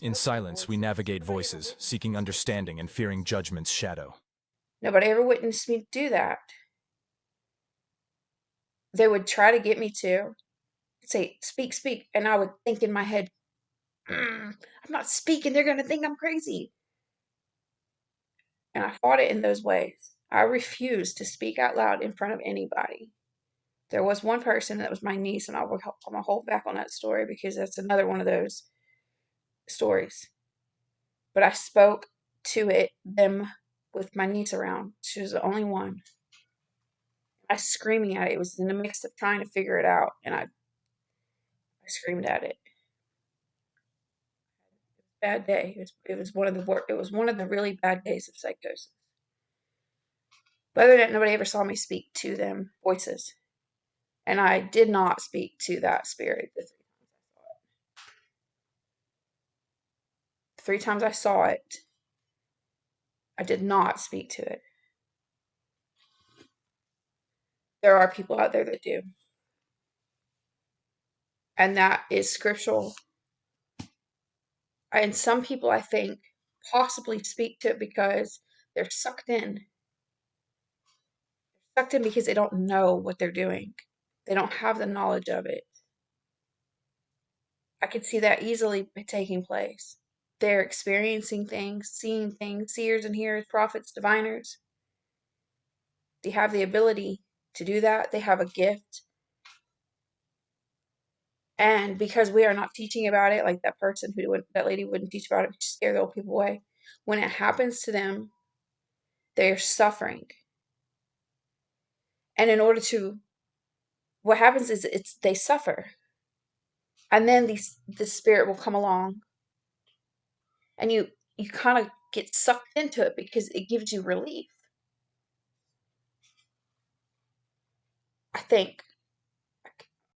In spoken silence, we voices. navigate voices, seeking understanding and fearing judgment's shadow. Nobody ever witnessed me do that. They would try to get me to say, speak, speak. And I would think in my head, I'm not speaking. They're going to think I'm crazy. And I fought it in those ways. I refused to speak out loud in front of anybody. There was one person that was my niece, and I'm gonna hold back on that story because that's another one of those stories. But I spoke to them with my niece around. She was the only one. I was screaming at it. It was in the midst of trying to figure it out, and I screamed at it. Bad day. It was one of it was one of the really bad days of psychosis. But other than that, nobody ever saw me speak to them voices, and I did not speak to that spirit the 3 times I saw it. I did not speak to it. There are people out there that do, and that is scriptural. And some people, I think, possibly speak to it because they're sucked in because they don't know what they're doing. They don't have the knowledge of it. I could see that easily taking place. They're experiencing things, seeing things, seers and hearers, prophets, diviners. They have the ability to do that. They have a gift. And because we are not teaching about it, like that lady wouldn't teach about it, she scared the old people away. When it happens to them, they're suffering. And in order to, what happens is they suffer. And then the spirit will come along and you kind of get sucked into it because it gives you relief, I think.